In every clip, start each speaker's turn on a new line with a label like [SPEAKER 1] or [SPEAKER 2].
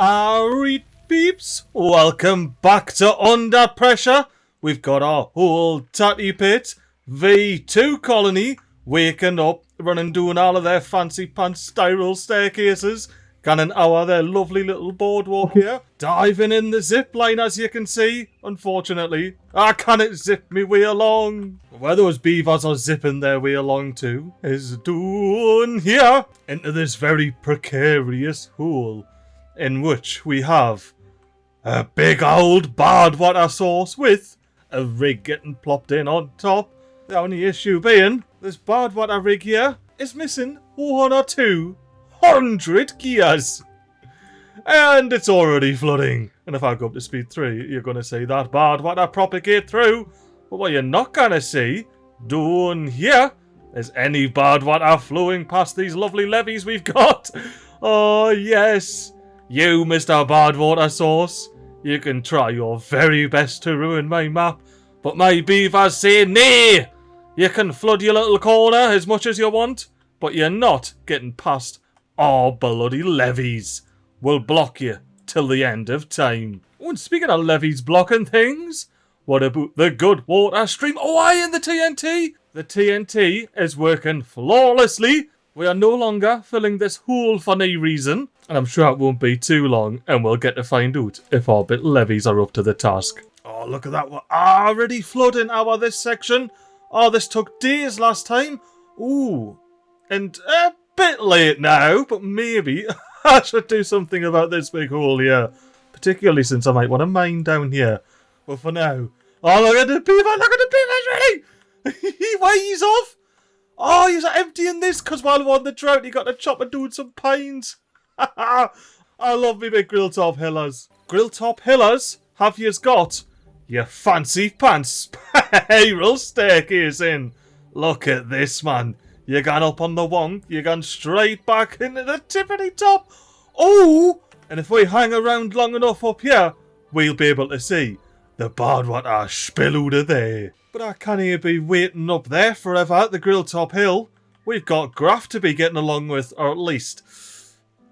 [SPEAKER 1] Alright peeps, welcome back to Under Pressure. We've got our whole tatty pit V2 colony waking up, running, doing all of their fancy pants spiral staircases, canning our their lovely little boardwalk here, diving in the zip line as you can see. Unfortunately, I can't zip me way along. Where those beavers are zipping their way along to is down here into this very precarious hole, in which we have a big old bad water source with a rig getting plopped in on top. The only issue being, this bad water rig here is missing 1 or 200 gears. And it's already flooding. And if I go up to speed 3, you're going to see that bad water propagate through. But what you're not going to see down here is any bad water flowing past these lovely levees we've got. Oh yes, you Mr. Bad Water Source, you can try your very best to ruin my map, but my beavers say nay. You can flood your little corner as much as you want, but you're not getting past our bloody levees. We'll block you till the end of time. Oh, and speaking of levees blocking things, what about the good water stream? Oh, aye, and the TNT? The TNT is working flawlessly. We are no longer filling this hole for no reason, and I'm sure it won't be too long, and we'll get to find out if our bit levees are up to the task. Oh, look at that, we're already flooding this section. Oh, this took days last time. Ooh, and a bit late now, but maybe I should do something about this big hole here, particularly since I might want to mine down here. But for now, oh, look at the beaver, look at the beaver's ready. Why, he's off. Oh, he's emptying this because while we're on the drought, he got to chop and do some pines. I love me big grill top hillers. Grill top hillers, have yous got your fancy pants spiral staircase in? Look at this, man. You're going up on the wong, you're going straight back into the tippity top. Oh, and if we hang around long enough up here, we'll be able to see the bad water spill out of there. But I can't be waiting up there forever at the grill top hill. We've got graft to be getting along with, or at least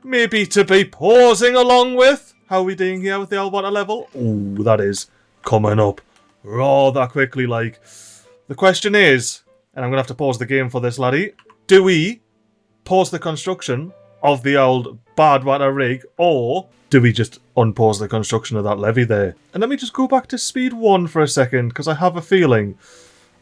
[SPEAKER 1] maybe to be pausing along with. How are we doing here with the old water level? Oh, that is coming up rather quickly, like. The question is, and I'm going to have to pause the game for this, laddie, do we pause the construction of the old bad water rig, or do we just unpause the construction of that levee there? And let me just go back to speed 1 for a second, because I have a feeling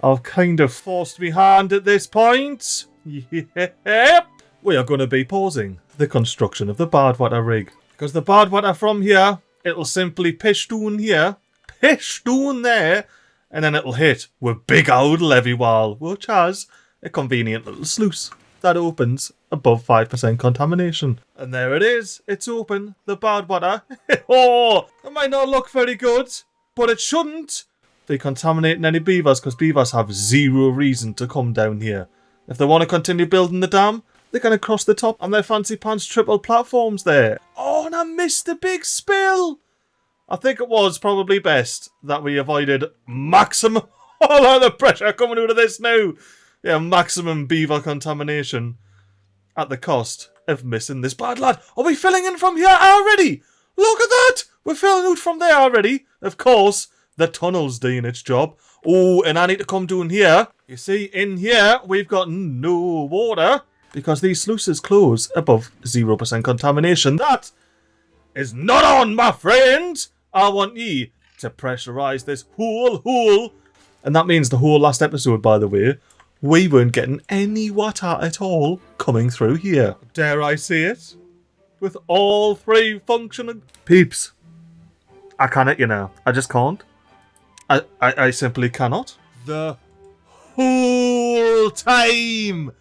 [SPEAKER 1] I've kind of forced me hand at this point. Yep. We are going to be pausing the construction of the bad water rig, because the bad water from here, it'll simply pish down here, pish down there, and then it'll hit with big old levee wall, which has a convenient little sluice that opens above 5% contamination. And there it is, it's open, the bad water. Oh, it might not look very good, but it shouldn't be contaminating any beavers, because beavers have zero reason to come down here. If they want to continue building the dam, they're going to cross the top on their fancy pants triple platforms there. Oh, and I missed the big spill. I think it was probably best that we avoided maximum all of the pressure coming out of this now. Yeah, maximum beaver contamination at the cost of missing this bad lad. Are we filling in from here already? Look at that! We're filling out from there already. Of course, the tunnel's doing its job. Oh, and I need to come down here. You see, in here, we've got no water because these sluices close above 0% contamination. That is not on, my friend. I want ye to pressurise this whole hole. And that means the whole last episode, by the way, we weren't getting any water at all coming through here. Dare I say it? With all 3 functioning... Peeps, I cannot, you know. I just can't. I simply cannot. The whole time.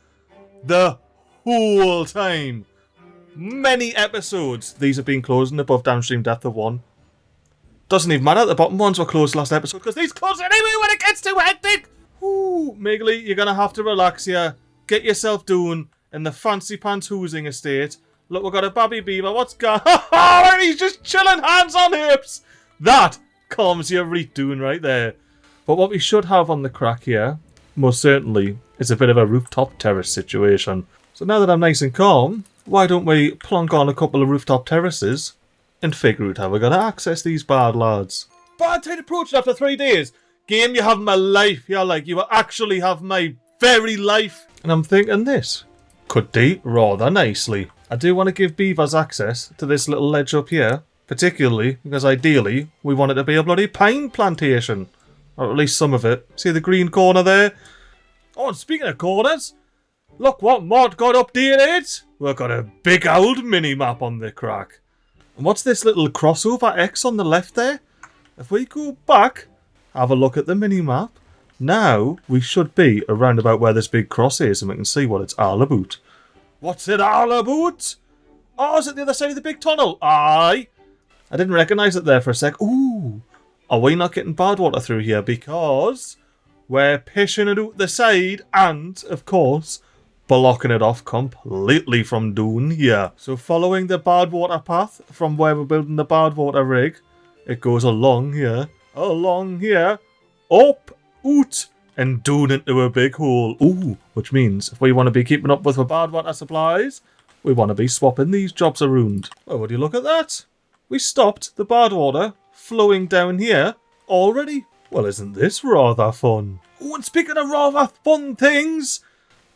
[SPEAKER 1] The whole time. Many episodes. These have been closing above downstream depth of 1. Doesn't even matter, the bottom ones were closed last episode, because these close anyway when it gets too hectic. Ooh, MiGly, you're going to have to relax here. Get yourself down in the fancy pants hoosing estate. Look, we've got a babby beaver. What's going on? And he's just chilling, hands on hips. That calms your reet down right there. But what we should have on the crack here, most certainly, is a bit of a rooftop terrace situation. So now that I'm nice and calm, why don't we plonk on a couple of rooftop terraces and figure out how we're going to access these bad lads. Bad tide approaching after 3 days. Game, you have my life. You're like, you actually have my very life. And I'm thinking this could do rather nicely. I do want to give beavers access to this little ledge up here, particularly because ideally we want it to be a bloody pine plantation. Or at least some of it. See the green corner there? Oh, and speaking of corners, look what mod got updated. We've got a big old mini-map on the crack. And what's this little crossover X on the left there? If we go back, have a look at the mini-map. Now we should be around about where this big cross is and we can see what it's all about. What's it all about? Oh, is it the other side of the big tunnel? Aye. I didn't recognise it there for a sec. Ooh. Are we not getting bad water through here? Because we're pushing it out the side and, of course, blocking it off completely from down here. So following the bad water path from where we're building the bad water rig, it goes along here, up, out, and down into a big hole. Ooh, which means if we want to be keeping up with the bad water supplies, we want to be swapping these jobs around. Well, would you look at that? We stopped the bad water flowing down here already. Well, isn't this rather fun? Oh, and speaking of rather fun things,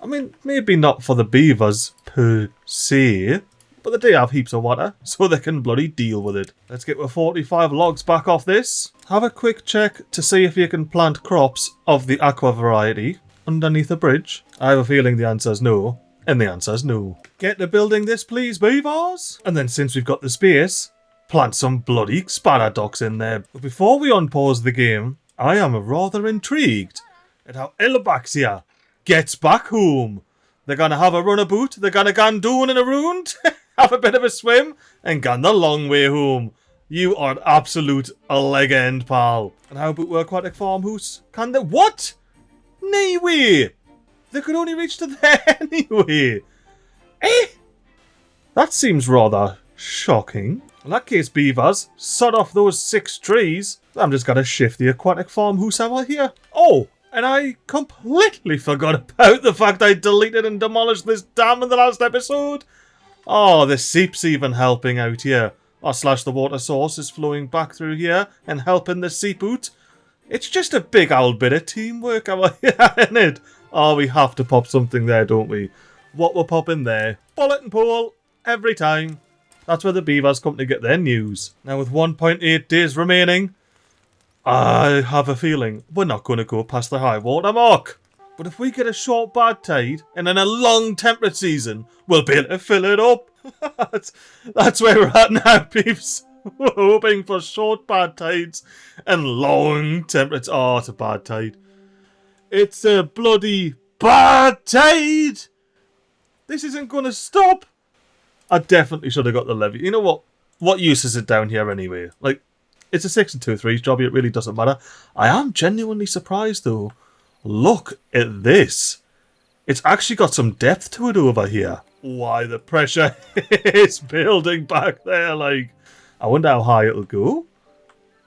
[SPEAKER 1] I mean, maybe not for the beavers per se, but they do have heaps of water, so they can bloody deal with it. Let's get the 45 logs back off this. Have a quick check to see if you can plant crops of the aqua variety underneath a bridge. I have a feeling the answer's no, and the answer's no. Get to building this, please, beavers. And then since we've got the space, plant some bloody spadaducks in there. But before we unpause the game, I am rather intrigued at how Ilbaxia gets back home. They're going to have a run about, they're going to go down and around, have a bit of a swim, and gone the long way home. You are an absolute legend, pal. And how about our aquatic farmhouse? Can they? What? No way! They could only reach to there anyway. Eh? That seems rather shocking. In that case, beavers, sod off those 6 trees. I'm just going to shift the aquatic farmhouse over here. Oh, and I completely forgot about the fact I deleted and demolished this dam in the last episode. Oh, the seep's even helping out here. Or slash the water source is flowing back through here and helping the seep out. It's just a big old bit of teamwork, isn't it? Oh, we have to pop something there, don't we? What we're popping there? Bulletin pole, every time. That's where the beavers come to get their news. Now with 1.8 days remaining, I have a feeling we're not going to go past the high water mark. But if we get a short bad tide and then a long temperate season, we'll be able to fill it up. That's where we're at now, peeps. We're hoping for short bad tides and long temperate. Oh, it's a bad tide. It's a bloody bad tide. This isn't going to stop. I definitely should have got the levy. You know what? What use is it down here anyway? Like, it's a 6 and 2 3 job. It really doesn't matter. I am genuinely surprised though. Look at this. It's actually got some depth to it over here. Why, the pressure is building back there. Like, I wonder how high it'll go.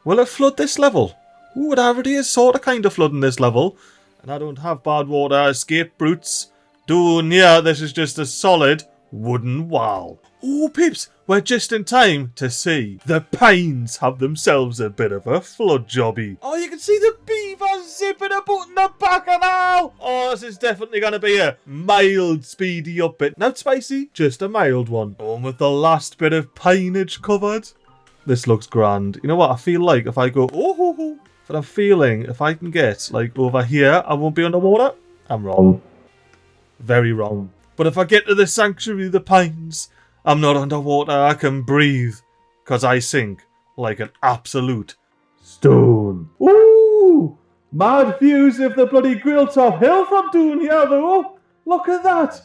[SPEAKER 1] Will it flood this level? Ooh, it already is sort of kind of flooding this level. And I don't have bad water escape routes. Down here, this is just a solid wooden wall. Oh, peeps, we're just in time to see the pines have themselves a bit of a flood jobby. Oh, you can see the beavers zipping about in the back and all. Oh, this is definitely going to be a mild, speedy up bit. Not spicy, just a mild one. Oh, with the last bit of pineage covered. This looks grand. You know what? I feel like if I go, oh, but I'm feeling if I can get like over here, I won't be underwater. I'm wrong. Very wrong. But if I get to the sanctuary of the pines, I'm not underwater, I can breathe. Because I sink like an absolute stone. Ooh! Mad views of the bloody Grilltop Hill from down here though. Look at that.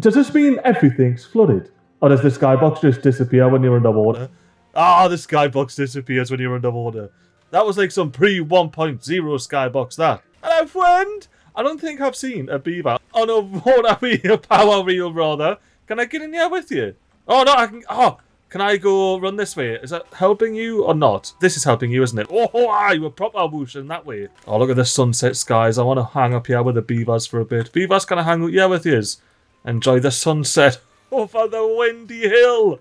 [SPEAKER 1] Does this mean everything's flooded? Or does the skybox just disappear when you're underwater? Ah, the skybox disappears when you're underwater. That was like some pre-1.0 skybox, that. Hello, friend! I don't think I've seen a beaver on a water wheel, power wheel rather. Can I get in here with you? Oh no, I can. Oh, can I go run this way? Is that helping you or not? This is helping you, isn't it? Oh, you were proper whooshing that way. Oh, look at the sunset skies. I want to hang up here with the beavers for a bit. Beavers, can I hang out here with yous? Enjoy the sunset over the windy hill.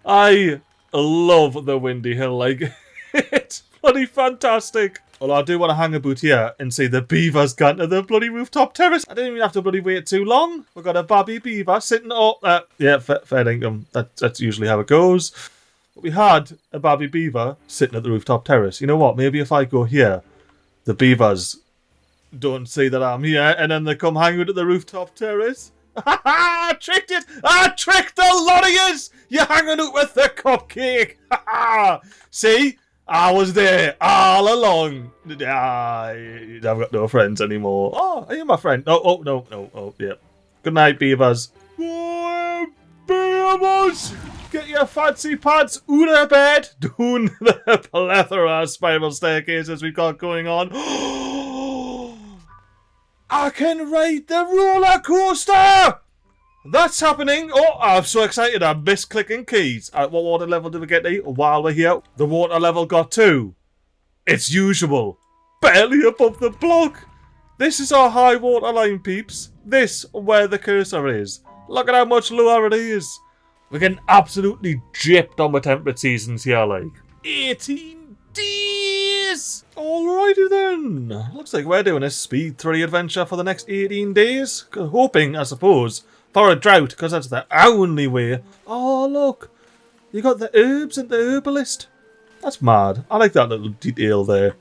[SPEAKER 1] Aye, love the windy hill. Like, it's bloody fantastic. Well, I do want to hang a boot here and see the beavers gone to the bloody rooftop terrace. I didn't even have to bloody wait too long. We've got a babby beaver sitting up there. Yeah, fair income. That's usually how it goes. But we had a babby beaver sitting at the rooftop terrace. You know what? Maybe if I go here, the beavers don't see that I'm here, and then they come hang out at the rooftop terrace. Ha ha! Tricked it! I tricked the lot of yous! You're hanging out with the cupcake! Ha ha! See? I was there all along. I've got no friends anymore. Oh, are you my friend? No. Oh, yeah. Good night, beavers. Oh, beavers! Get your fancy pants out of bed. Doing the plethora of spiral staircases we've got going on. I can ride the roller coaster! That's happening. Oh, I'm so excited. I missed clicking keys. What water level did we get to while we're here? The water level got 2. It's usual. Barely above the block. This is our high water line, peeps. This where the cursor is. Look at how much lower it is. We're getting absolutely gypped on the temperate seasons here, like. 18 days! Alrighty then. Looks like we're doing a speed 3 adventure for the next 18 days. Hoping, I suppose, for a drought, because that's the only way. Oh, look. You got the herbs and the herbalist. That's mad. I like that little detail there.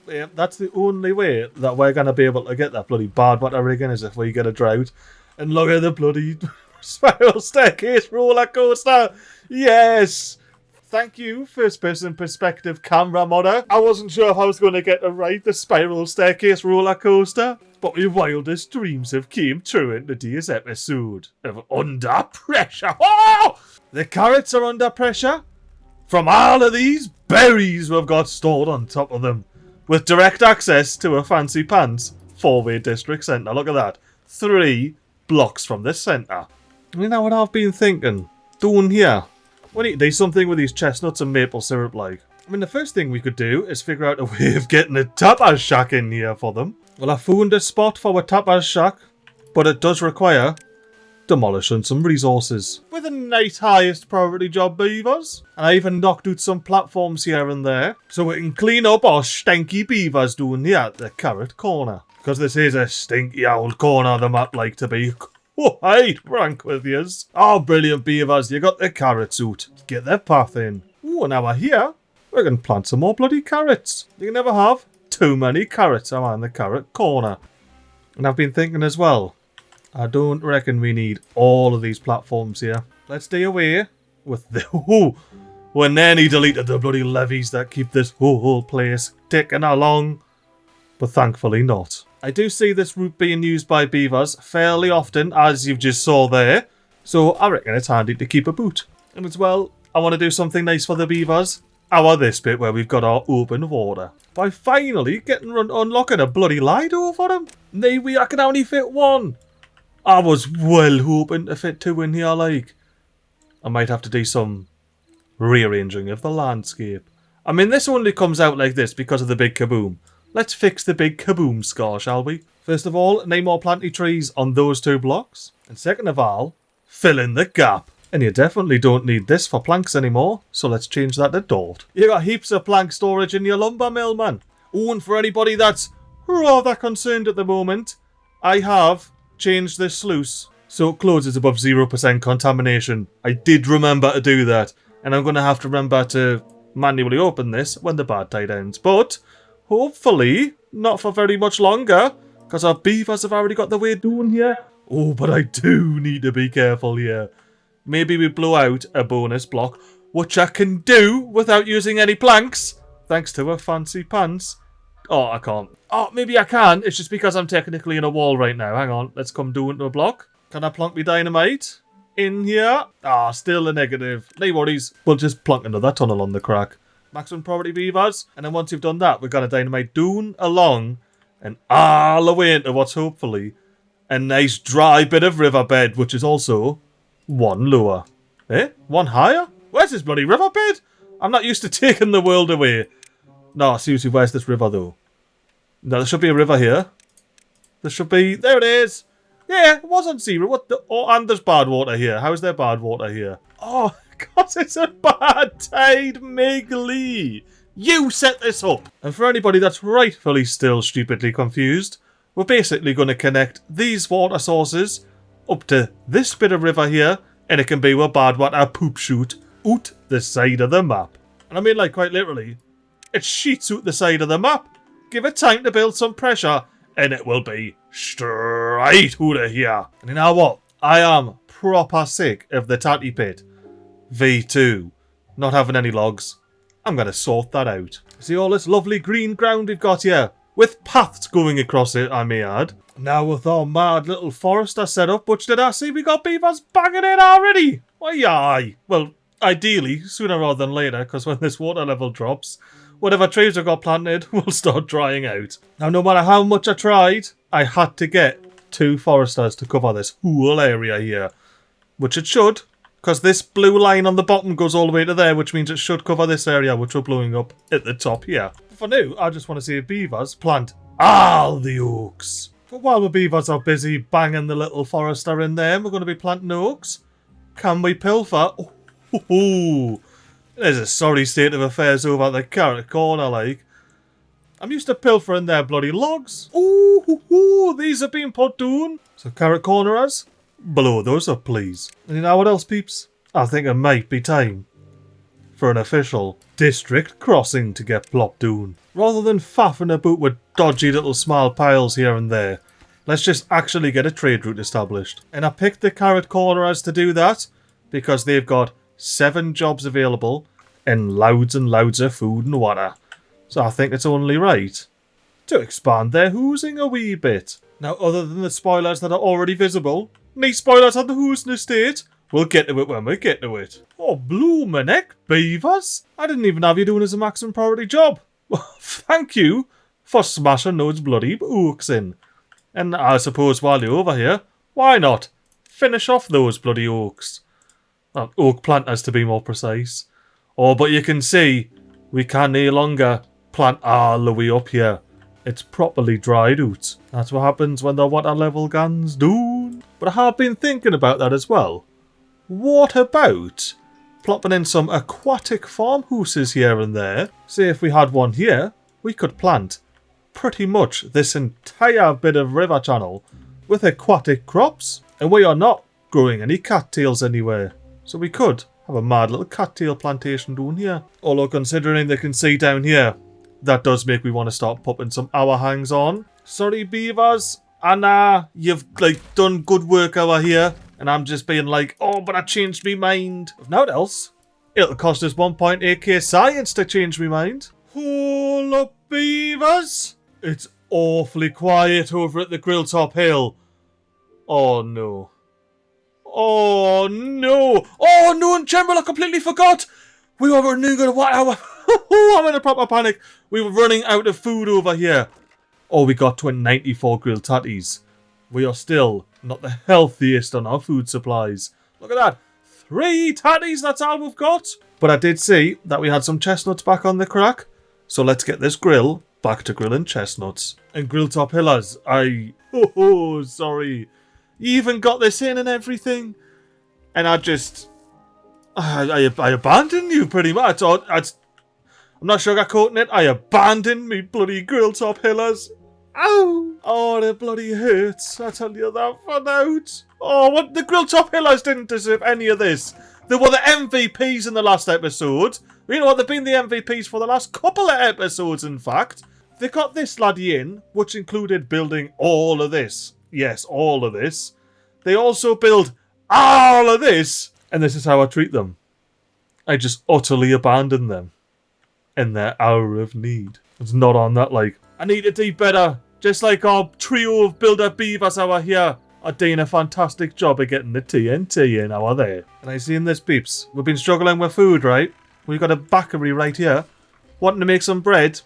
[SPEAKER 1] Yeah, that's the only way that we're going to be able to get that bloody bad water rigging is if we get a drought. And look at the bloody spiral staircase roller coaster. Yes. Thank you, first person perspective camera modder. I wasn't sure if I was going to get to ride the spiral staircase roller coaster, but my wildest dreams have came true in today's episode of Under Pressure. Oh! The carrots are under pressure from all of these berries we've got stored on top of them, with direct access to a fancy pants 4-way district centre. Look at that. 3 blocks from the centre. You know what I've been thinking? Doing here. We need to do something with these chestnuts and maple syrup, like. I mean, the first thing we could do is figure out a way of getting a tapas shack in here for them. Well, I found a spot for a tapas shack, but it does require demolishing some resources. With a nice highest priority job, beavers. And I even knocked out some platforms here and there, so we can clean up our stinky beavers down here at the carrot corner. Because this is a stinky old corner the map like to be. Oh, hey, rank with yous. Oh, brilliant, beavers. You got the carrots out. Get their path in. Oh, now we're here. We're going to plant some more bloody carrots. You can never have too many carrots around the carrot corner. And I've been thinking as well, I don't reckon we need all of these platforms here. Let's stay away with the... Oh, we nearly deleted the bloody levees that keep this whole place ticking along. But thankfully not. I do see this route being used by beavers fairly often, as you've just saw there. So I reckon it's handy to keep a boot. And as well, I want to do something nice for the beavers. How are this bit where we've got our open water? By finally getting around to unlocking a bloody Lido for them. Maybe I can only fit 1. I was well hoping to fit 2 in here, like. I might have to do some rearranging of the landscape. I mean, this only comes out like this because of the big kaboom. Let's fix the big kaboom scar, shall we? First of all, name more planty trees on those 2 blocks. And second of all, fill in the gap. And you definitely don't need this for planks anymore, so let's change that to dirt. You got heaps of plank storage in your lumber mill, man. Oh, and for anybody that's rather concerned at the moment, I have changed this sluice so it closes above 0% contamination. I did remember to do that, and I'm going to have to remember to manually open this when the bad tide ends. But hopefully, not for very much longer, because our beavers have already got the way doing here. Oh, but I do need to be careful here. Maybe we blow out a bonus block, which I can do without using any planks, thanks to a fancy pants. Oh, I can't. Oh, maybe I can. It's just because I'm technically in a wall right now. Hang on, let's come do into a block. Can I plonk me dynamite in here? Ah, still a negative. No worries. We'll just plonk another tunnel on the crack. Maximum priority beavers. And then once you've done that, we're going to dynamite down along and all the way into what's hopefully a nice dry bit of riverbed, which is also 1 lower. Eh? 1 higher? Where's this bloody riverbed? I'm not used to taking the world away. No, seriously, where's this river though? No, there should be a river here. There should be... There it is! Yeah, it was on 0. What the... Oh, and there's bad water here. How is there bad water here? Oh, Because it's a bad tide, MiGly. You set this up. And for anybody that's rightfully still stupidly confused, we're basically going to connect these water sources up to this bit of river here, and it can be where bad water poop shoot out the side of the map. And I mean, like, quite literally, it sheets out the side of the map. Give it time to build some pressure, and it will be straight out of here. And you know what? I am proper sick of the tatty pit. V2. Not having any logs. I'm going to sort that out. See all this lovely green ground we've got here? With paths going across it, I may add. Now with our mad little forest I set up, which did I see we got beavers banging in already? Why, aye. Well, ideally, sooner rather than later, because when this water level drops, whatever trees have got planted will start drying out. Now, no matter how much I tried, I had to get 2 foresters to cover this whole area here. Which it should, because this blue line on the bottom goes all the way to there, which means it should cover this area, which we're blowing up at the top here. For now, I just want to see if beavers plant all the oaks. But while the beavers are busy banging the little forester in there, we're going to be planting oaks. Can we pilfer? Oh, there's a sorry state of affairs over at the carrot corner, like. I'm used to pilfering their bloody logs. Oh, these have been put down. So carrot cornerers, blow those up, please. And you know what else, peeps? I think it might be time for an official district crossing to get plopped down. Rather than faffing about with dodgy little small piles here and there, let's just actually get a trade route established. And I picked the carrot cornerers to do that because they've got 7 jobs available and loads of food and water. So I think it's only right to expand their housing a wee bit. Now, other than the spoilers that are already visible, no spoilers on the housing estate. We'll get to it when we get to it. Oh, bloomin' heck, beavers! I didn't even have you doing as a maximum priority job. Thank you for smashing those bloody oaks in. And I suppose while you're over here, why not finish off those bloody oaks? Oak planters, to be more precise. Oh, but you can see we can no longer plant all the way up here. It's properly dried out. That's what happens when the water level guns down. But I have been thinking about that as well. What about plopping in some aquatic farmhouses here and there? Say if we had one here, we could plant pretty much this entire bit of river channel with aquatic crops. And we are not growing any cattails anywhere. So we could have a mad little cattail plantation down here. Although considering they can see down here, that does make me want to start popping some hour hangs on. Sorry beavers, Anna, you've done good work over here. And I'm just being like, oh, but I changed my mind. If not else, it'll cost us 1.8k science to change my mind. Hold up, beavers. It's awfully quiet over at the Grilltop Hill. Oh, no. Oh, no. Oh, no, and General, I completely forgot. We were running out of water. I'm in a proper panic. We were running out of food over here. Oh, we got 94 grilled tatties. We are still not the healthiest on our food supplies. Look at that. 3 tatties, that's all we've got. But I did see that we had some chestnuts back on the crack. So let's get this grill back to grilling chestnuts. And Grilltop Hillers, sorry. You even got this in and everything. And I abandoned you pretty much. I'm not sugarcoating it. I abandoned me bloody Grilltop Hillers. Ow! Oh, it bloody hurts. I tell you that for now. Oh, what? The Grilltop Hillers didn't deserve any of this. They were the MVPs in the last episode. You know what? They've been the MVPs for the last couple of episodes, in fact. They got this laddie in, which included building all of this. Yes, all of this. They also build all of this. And this is how I treat them. I just utterly abandon them in their hour of need. It's not on that, like, I need to do better. Just like our trio of builder beavers over here are doing a fantastic job of getting the TNT in over there. And I seen this, peeps. We've been struggling with food, right? We've got a bakery right here, wanting to make some bread,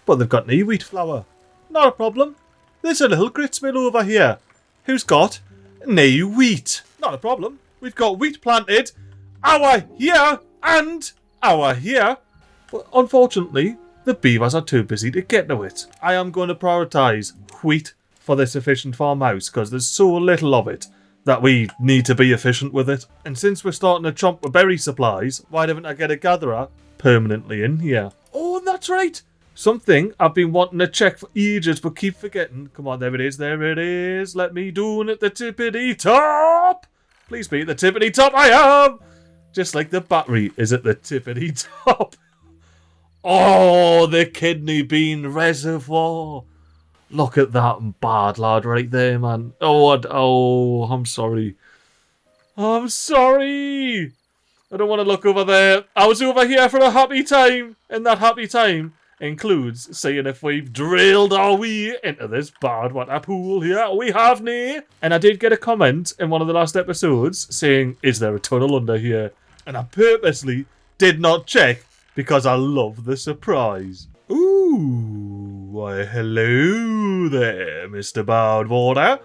[SPEAKER 1] but they've got no wheat flour. Not a problem. There's a little grits mill over here who's got no wheat. Not a problem. We've got wheat planted over here and over here. But unfortunately, the beavers are too busy to get to it. I am going to prioritise wheat for this efficient farmhouse because there's so little of it that we need to be efficient with it. And since we're starting to chomp with berry supplies, why don't I get a gatherer permanently in here? Oh, and that's right. Something I've been wanting to check for ages but keep forgetting. Come on, there it is, there it is. Let me do it at the tippity top. Please be at the tippity top. I am. Just like the battery is at the tippity top. Oh, the kidney bean reservoir. Look at that bad lad right there, man. Oh, I'm sorry. I'm sorry. I don't want to look over there. I was over here for a happy time. And that happy time includes seeing if we've drilled our way into this bad water pool here. We have nae. And I did get a comment in one of the last episodes saying, is there a tunnel under here? And I purposely did not check because I love the surprise. Ooh, why hello there, Mr. Bardwater.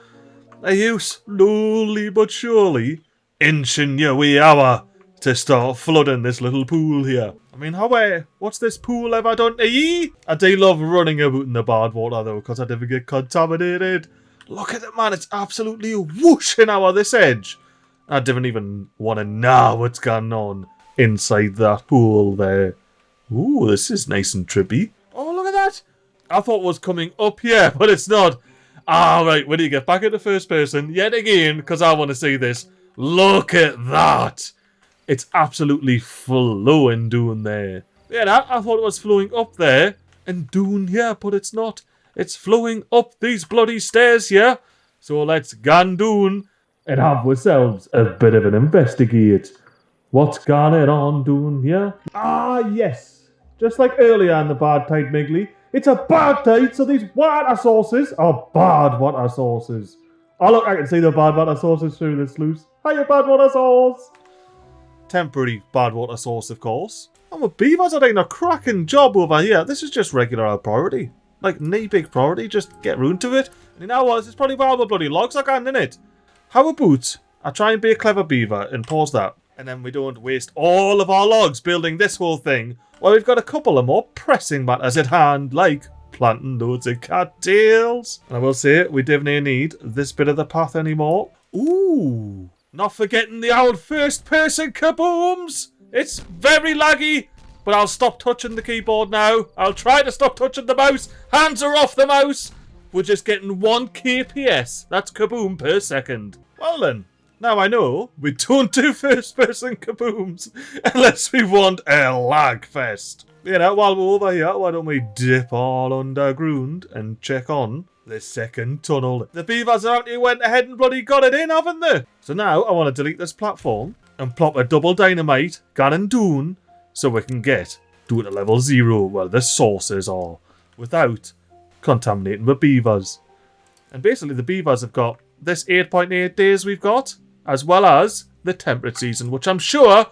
[SPEAKER 1] Are you slowly but surely inching your way out to start flooding this little pool here? I mean, what's this pool ever done to ye? I do love running about in the Bardwater though, because I never get contaminated. Look at it, man, it's absolutely whooshing out this edge. I didn't even want to know what's going on inside that pool there. Ooh, this is nice and trippy. Oh, look at that. I thought it was coming up here, but it's not. Right, when you get back into first person, yet again, because I want to see this. Look at that. It's absolutely flowing down there. Yeah, I thought it was flowing up there and down here, but it's not. It's flowing up these bloody stairs here. So let's go down and have ourselves a bit of an investigate. What's going on down here? Ah, yes. Just like earlier in the bad tide, MiGly. It's a bad tide, so these water sources are bad water sources. Oh, look, I can see the bad water sources through this sluice. Hiya, bad water source. Temporary bad water source, of course. And with beavers are doing a cracking job over here. This is just regular priority. Like, knee big priority, just get round to it. And you know what? It's probably where all the bloody logs are going, innit? How about I try and be a clever beaver and pause that. And then we don't waste all of our logs building this whole thing. Well, we've got a couple of more pressing matters at hand, like planting loads of cattails. And I will say, we definitely need this bit of the path anymore. Ooh, not forgetting the old first-person kabooms. It's very laggy, but I'll stop touching the keyboard now. I'll try to stop touching the mouse. Hands are off the mouse. We're just getting 1 kps. That's kaboom per second. Well then. Now I know we don't do first-person kabooms unless we want a lag fest. You know, while we're over here, why don't we dip all underground and check on the second tunnel? The beavers are out here went ahead and bloody got it in, haven't they? So now I want to delete this platform and plop a double dynamite, gun down, so we can get down to level 0 where the sources are without contaminating the beavers. And basically the beavers have got this 8.8 days we've got, as well as the temperate season, which I'm sure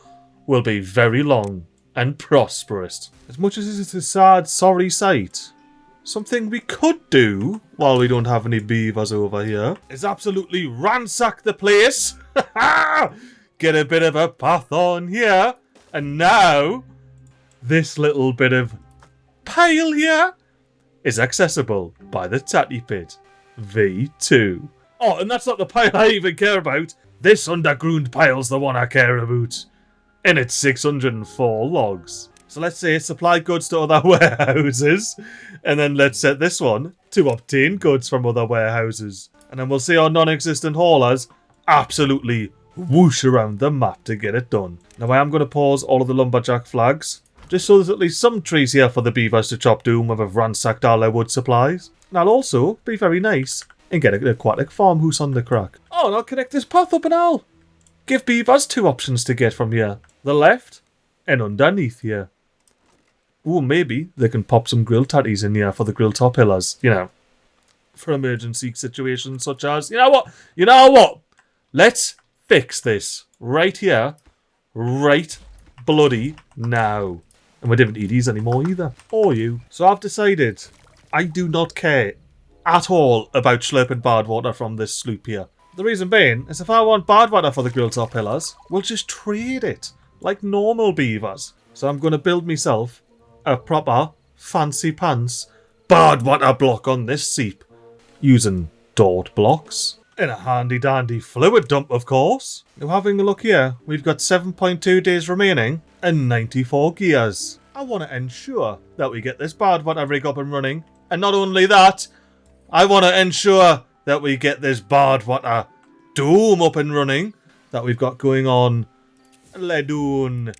[SPEAKER 1] will be very long and prosperous. As much as it's a sad, sorry sight, something we could do while we don't have any beavers over here is absolutely ransack the place. Get a bit of a path on here. And now, this little bit of pile here is accessible by the Tatty Pit V2. Oh, and that's not the pile I even care about. This underground pile's the one I care about. And it's 604 logs. So let's say supply goods to other warehouses. And then let's set this one to obtain goods from other warehouses. And then we'll see our non-existent haulers absolutely whoosh around the map to get it done. Now I am going to pause all of the lumberjack flags, just so there's at least some trees here for the beavers to chop down when we've ransacked all their wood supplies. And I'll also be very nice and get an aquatic farmhouse on the crack. Oh, and I'll connect this path up and all. Give beavers 2 options to get from here. The left and underneath here. Ooh, maybe they can pop some grill tatties in here for the grill top pillars. You know, for emergency situations such as... You know what? Let's fix this right here, right bloody now. And we didn't need these anymore either. Or you. So I've decided I do not care at all about slurping bad water from this sloop here. The reason being is if I want bad water for the grill top pillars, we'll just trade it like normal beavers. So I'm going to build myself a proper fancy pants bad water block on this seep using dort blocks. In a handy dandy fluid dump, of course. Now having a look here, we've got 7.2 days remaining and 94 gears. I want to ensure that we get this bad water rig up and running. And not only that, I want to ensure that we get this bad water dome up and running that we've got going on Ledun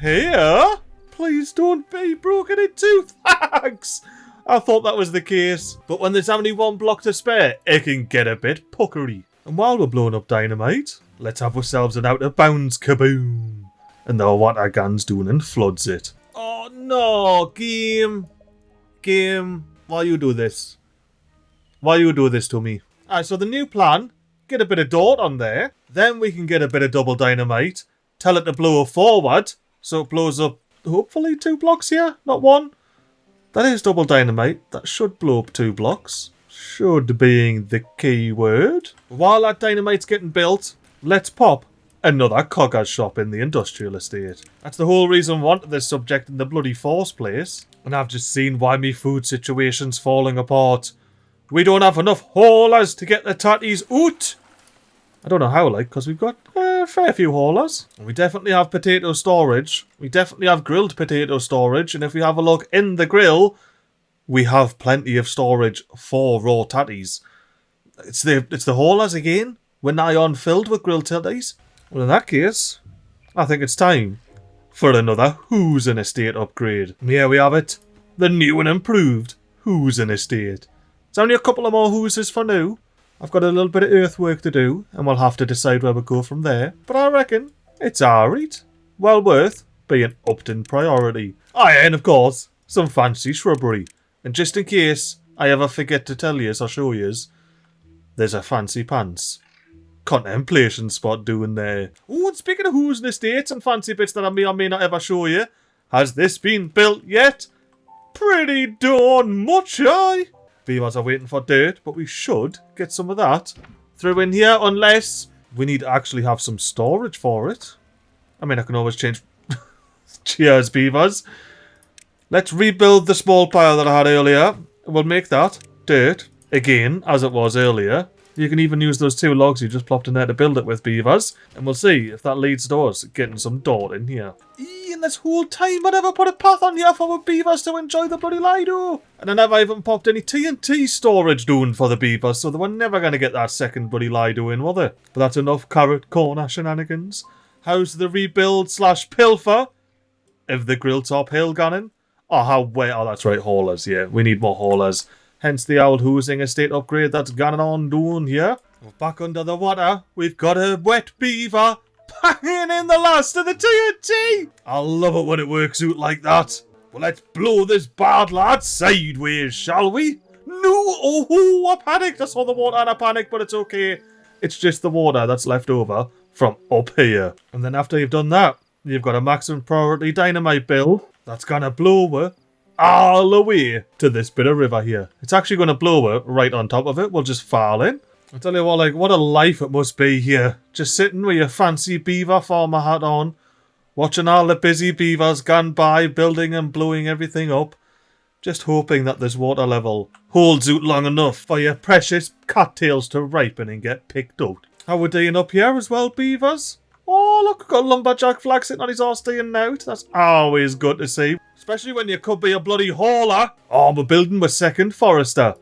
[SPEAKER 1] here. Please don't be broken in two. Thanks. I thought that was the case. But when there's only one block to spare, it can get a bit puckery. And while we're blowing up dynamite, let's have ourselves an out of bounds kaboom. And the water gun's doing and floods it. Oh no, game. Game. Why you do this? Why you do this to me? Alright, so the new plan, get a bit of dirt on there. Then we can get a bit of double dynamite. Tell it to blow forward. So it blows up, hopefully 2 blocks here, not 1. That is double dynamite. That should blow up 2 blocks. Should being the key word. While that dynamite's getting built, let's pop another cogger's shop in the industrial estate. That's the whole reason I wanted this subject in the bloody first place. And I've just seen why me food situation's falling apart. We don't have enough haulers to get the tatties out. I don't know how, like, because we've got a fair few haulers. And we definitely have potato storage. We definitely have grilled potato storage. And if we have a look in the grill, we have plenty of storage for raw tatties. It's the haulers again. We're nigh on filled with grilled tatties. Well, in that case, I think it's time for another Who's an Estate upgrade. And here we have it. The new and improved Who's an Estate. It's only a couple of more Who's for now. I've got a little bit of earthwork to do, and we'll have to decide where we go from there. But I reckon it's alright. Well worth being upped in priority. And of course, some fancy shrubbery. And just in case I ever forget to tell yous or show yous, there's a fancy pants contemplation spot doing there. Oh, and speaking of Who's and Estates and fancy bits that I may or may not ever show you, has this been built yet? Pretty darn much, aye? Beavers are waiting for dirt, but we should get some of that through in here, unless we need to actually have some storage for it. I mean, I can always change. Cheers, Beavers. Let's rebuild the small pile that I had earlier. We'll make that dirt again, as it was earlier. You can even use those 2 logs you just plopped in there to build it with, Beavers. And we'll see if that leads to us getting some dirt in here. And this whole time I never put a path on here for the Beavers to enjoy the bloody Lido. And I never even popped any TNT storage doing for the Beavers, so they were never going to get that second bloody Lido in, were they? But that's enough carrot corner shenanigans. How's the rebuild / pilfer of the grill top hill gone? Oh, that's right, haulers, yeah. We need more haulers. Hence the old Whoosing Estate upgrade that's gone on doing here. Back under the water, we've got a wet beaver banging in the last of the TNT. I love it when it works out like that. Well, let's blow this bad lad sideways, shall we? No, oh, I panicked. I saw the water and I panicked, but it's okay. It's just the water that's left over from up here. And then after you've done that, you've got a maximum priority dynamite build that's gonna blow her all the way to this bit of river here. It's actually going to blow her right on top of it. We'll just fall in. I tell you what, like, what a life it must be here. Just sitting with your fancy beaver farmer hat on, watching all the busy beavers gone by, building and blowing everything up. Just hoping that this water level holds out long enough for your precious cattails to ripen and get picked out. How we're doing up here as well, Beavers? Oh, look, we've got a lumberjack flag sitting on his horse staying out. That's always good to see. Especially when you could be a bloody hauler. Oh, we're building with second forester.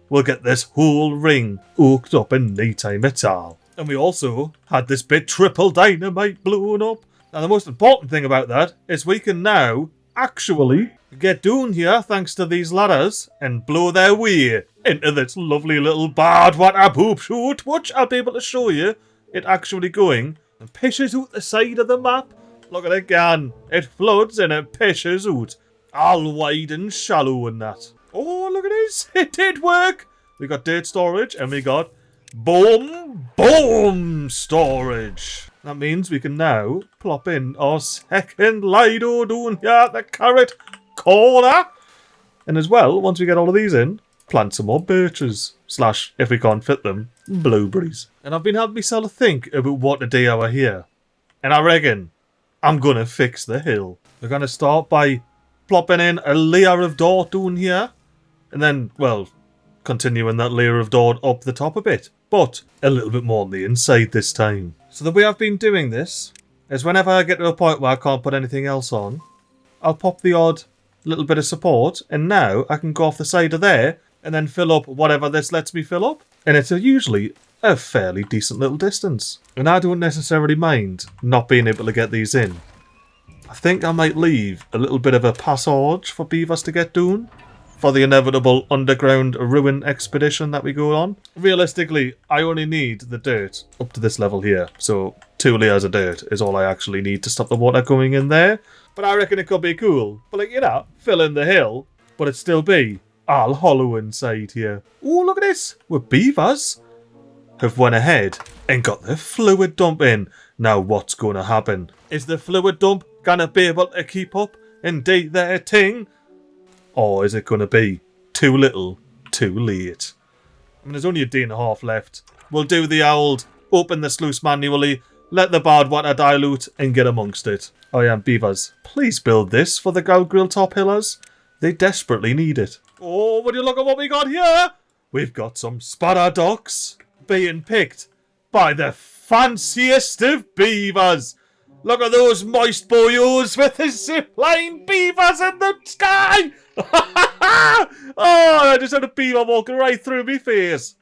[SPEAKER 1] We'll get this whole ring hooked up in no time at all. And we also had this bit triple dynamite blown up. And the most important thing about that is we can now actually get down here thanks to these ladders and blow their way into this lovely little bad water poop shoot, which I'll be able to show you it actually going and pishes out the side of the map. Look at it again. It floods and it pishes out. All wide and shallow and that. Oh, look at this. It did work. We got dirt storage and we got boom storage. That means we can now plop in our second Lido down here at the carrot corner. And as well, once we get all of these in, plant some more birches. / if we can't fit them, blueberries. And I've been having myself think about what to do over here. And I reckon I'm going to fix the hill. We're going to start by plopping in a layer of dirt down here. And then, well, continuing that layer of dirt up the top a bit. but a little bit more on the inside this time. So the way I've been doing this is whenever I get to a point where I can't put anything else on, I'll pop the odd little bit of support, and now I can go off the side of there and then fill up whatever this lets me fill up. And it's usually a fairly decent little distance. And I don't necessarily mind not being able to get these in. I think I might leave a little bit of a passage for beavers to get down for the inevitable underground ruin expedition that we go on. Realistically, I only need the dirt up to this level here. So 2 layers of dirt is all I actually need to stop the water going in there. But I reckon it could be cool. But like, you know, fill in the hill, but it still be all hollow inside here. Oh, look at this. We're beavers have went ahead and got the fluid dump in. Now what's going to happen? Is the fluid dump going to be able to keep up and do their thing? Or is it going to be too little, too late? I mean, there's only a day and a half left. We'll do the old open the sluice manually, let the bad water dilute, and get amongst it. Oh yeah, beavers, please build this for the grill top hillers. They desperately need it. Oh, would you look at what we got here? We've got some spadder ducks being picked by the fanciest of beavers. Look at those moist boyos with the zipline beavers in the sky! Oh, I just had a beaver walking right through my face.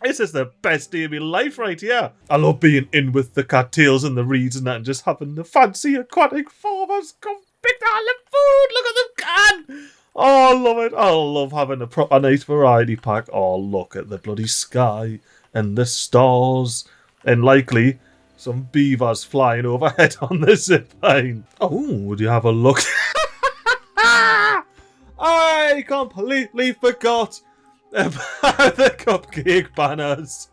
[SPEAKER 1] This is the best day of my life right here. I love being in with the cattails and the reeds and that, and just having the fancy aquatic farmers come pick all the food. Look at them can. Oh, I love it. I love having a proper nice variety pack. Oh, look at the bloody sky and the stars, and likely some beavers flying overhead on the zipline. Oh, would you have a look? I completely forgot about the cupcake banners.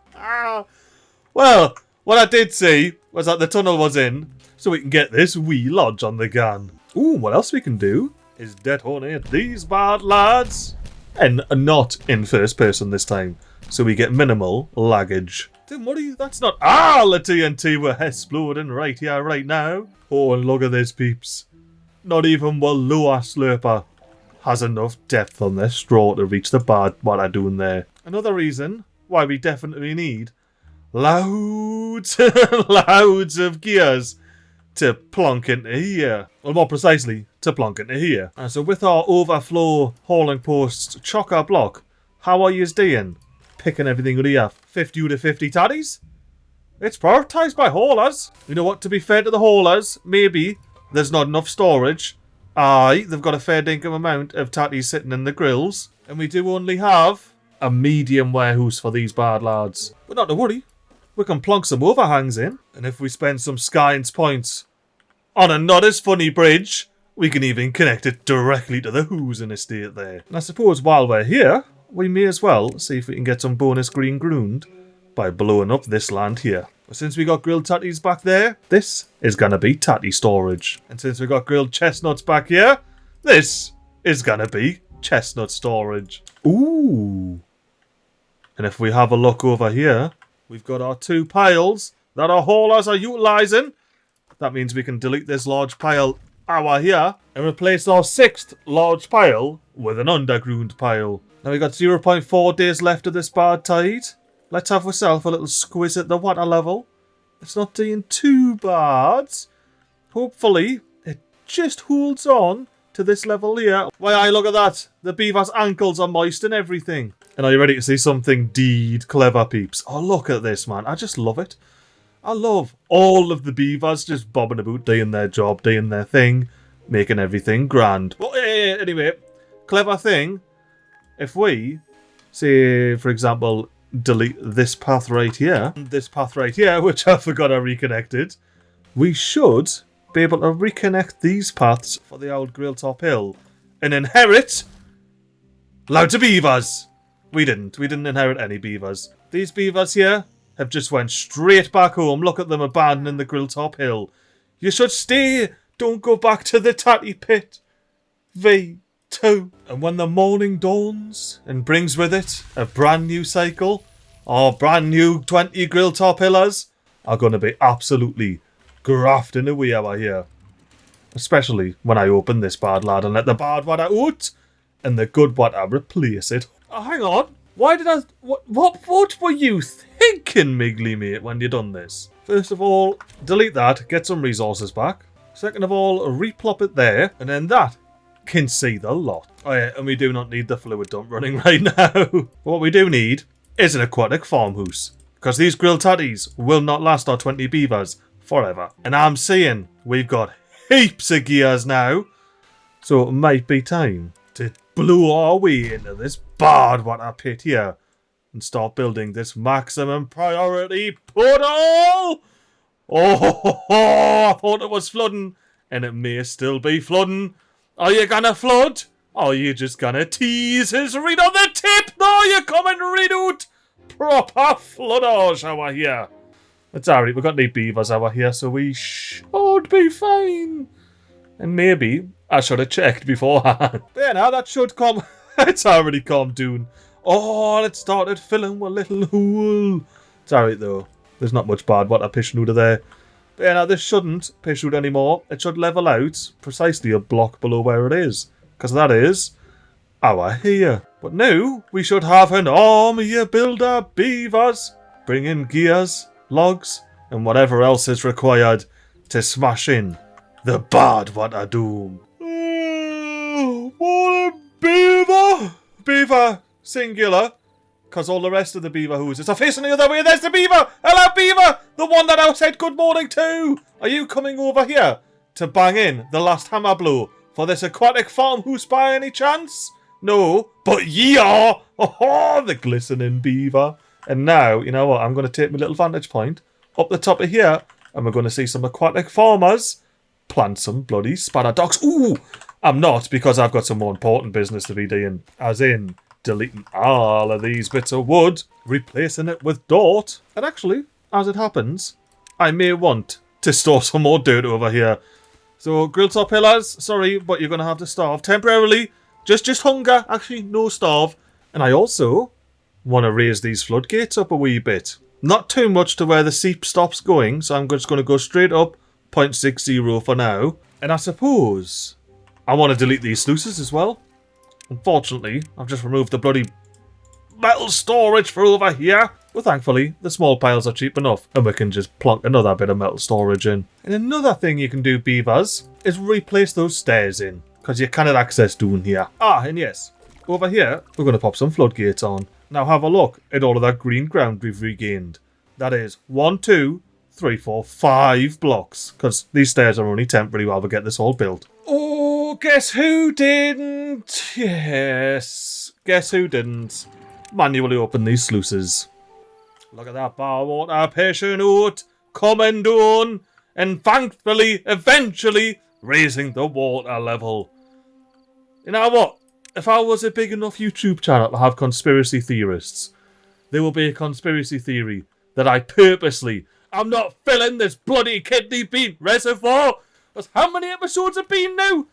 [SPEAKER 1] Well, what I did see was that the tunnel was in, so we can get this wee lodge on the gun. Ooh, what else we can do is detonate these bad lads. And not in first person this time, so we get minimal laggage. Don't worry, that's not all the TNT we're exploding right here, right now. Oh, and look at this, peeps. Not even Walloa Slurper has enough depth on their straw to reach the bad what I'm doing there. Another reason why we definitely need loads and loads of gears to plonk into here. Well, more precisely, to plonk into here. And so with our overflow hauling posts chocker block, how are you doing? Picking everything out of here. 50 to 50 taddies? It's prioritised by haulers. You know what, to be fair to the haulers, maybe there's not enough storage. Aye, they've got a fair dinkum amount of tatties sitting in the grills. And we do only have a medium warehouse for these bad lads. But not to worry, we can plonk some overhangs in. And if we spend some science points on a not as funny bridge, we can even connect it directly to the Hoosian estate there. And I suppose while we're here, we may as well see if we can get some bonus green ground by blowing up this land here. But since we got grilled tatties back there, this is going to be tatty storage. And since we got grilled chestnuts back here, this is going to be chestnut storage. Ooh. And if we have a look over here, we've got our 2 piles that our haulers are utilising. That means we can delete this large pile over here and replace our 6th large pile with an underground pile. Now we've got 0.4 days left of this bad tide. Let's have ourselves a little squiz at the water level. It's not doing too bad. Hopefully, it just holds on to this level here. Why, look at that. The beaver's ankles are moist and everything. And are you ready to see something deed clever, peeps? Oh, look at this, man. I just love it. I love all of the beavers just bobbing about, doing their job, doing their thing, making everything grand. Well, anyway, clever thing. If we, say, for example, delete this path right here, which I forgot I reconnected, we should be able to reconnect these paths for the old Grilltop Hill and inherit loads of beavers. We didn't inherit any beavers. These beavers here have just went straight back home. Look at them abandoning the Grilltop Hill. You should stay. Don't go back to the tatty pit. V2. And when the morning dawns and brings with it a brand new cycle, our brand new 20 Grilltop Hillers are going to be absolutely grafting away over here. Especially when I open this bad lad and let the bad water out and the good water replace it. Oh, hang on. Why did I... What were you thinking, MiGly, mate, when you done this? First of all, delete that, get some resources back. Second of all, replop it there, and then that can see the lot. Oh yeah, and we do not need the fluid dump running right now. What we do need is an aquatic farmhouse, because these grilled tatties will not last our 20 beavers forever. And I'm saying we've got heaps of gears now, so it might be time to blow our way into this bad water pit here and start building this maximum priority portal. Oh, I thought it was flooding, and it may still be flooding. Are you gonna flood? Or are you just gonna tease us right on the tip? No, you're coming right out. Proper floodage over here. It's alright, we've got no beavers over here, so we should be fine. And maybe I should have checked beforehand. But yeah, now that should come. It's already calmed down. Oh, it started filling with little hole. It's alright though. There's not much bad water pishing out of there. But yeah, now this shouldn't pish out anymore. It should level out precisely a block below where it is. Because that is our here. But now we should have an army of builder beavers. Bring in gears, logs, and whatever else is required to smash in the bad water doom. Oh, what a beaver! Beaver, singular. Because all the rest of the beaver hoses are facing the other way. There's the beaver! Hello, beaver! The one that I said good morning to! Are you coming over here to bang in the last hammer blow for this aquatic farmhouse by any chance? No, but ye are! Oh, the glistening beaver. And now, you know what? I'm going to take my little vantage point up the top of here, and we're going to see some aquatic farmers plant some bloody spanner docks. Ooh! I'm not, because I've got some more important business to be doing. As in deleting all of these bits of wood, replacing it with dirt. And actually, as it happens, I may want to store some more dirt over here. So, grill top pillars, sorry, but you're going to have to starve temporarily. Just hunger, actually, no starve. And I also want to raise these floodgates up a wee bit. Not too much to where the seep stops going, so I'm just going to go straight up 0.60 for now. And I suppose I want to delete these sluices as well. Unfortunately, I've just removed the bloody metal storage for over here. But thankfully, the small piles are cheap enough, and we can just plonk another bit of metal storage in. And another thing you can do, beavers, is replace those stairs in, because you cannot access down here. Ah, and yes, over here, we're going to pop some floodgates on. Now have a look at all of that green ground we've regained. That is 1, 2, 3, 4, 5 blocks, because these stairs are only temporary while we get this all built. Oh, guess who didn't? Yes, guess who didn't? Manually open these sluices. Look at that bar water pushing out, coming down, and thankfully, eventually, raising the water level. You know what? If I was a big enough YouTube channel to have conspiracy theorists, there will be a conspiracy theory that I purposely am not filling this bloody kidney bean reservoir. Because how many episodes have been now?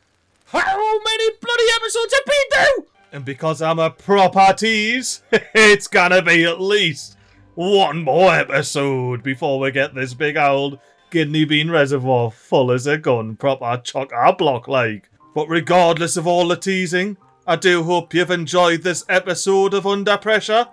[SPEAKER 1] How many bloody episodes have been now? And because I'm a proper tease, it's gonna be at least one more episode before we get this big old kidney bean reservoir full as a gun, proper chock-a-block like. But regardless of all the teasing, I do hope you've enjoyed this episode of Under Pressure.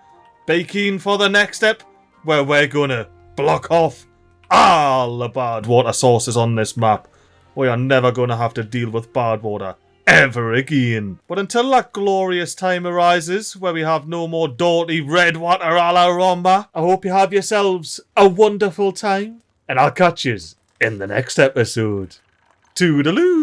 [SPEAKER 1] Be keen for the next step, where we're gonna block off all the bad water sources on this map. We are never gonna have to deal with bad water ever again. But until that glorious time arises, where we have no more dirty red water a la Roma, I hope you have yourselves a wonderful time, and I'll catch yous in the next episode. Toodaloo!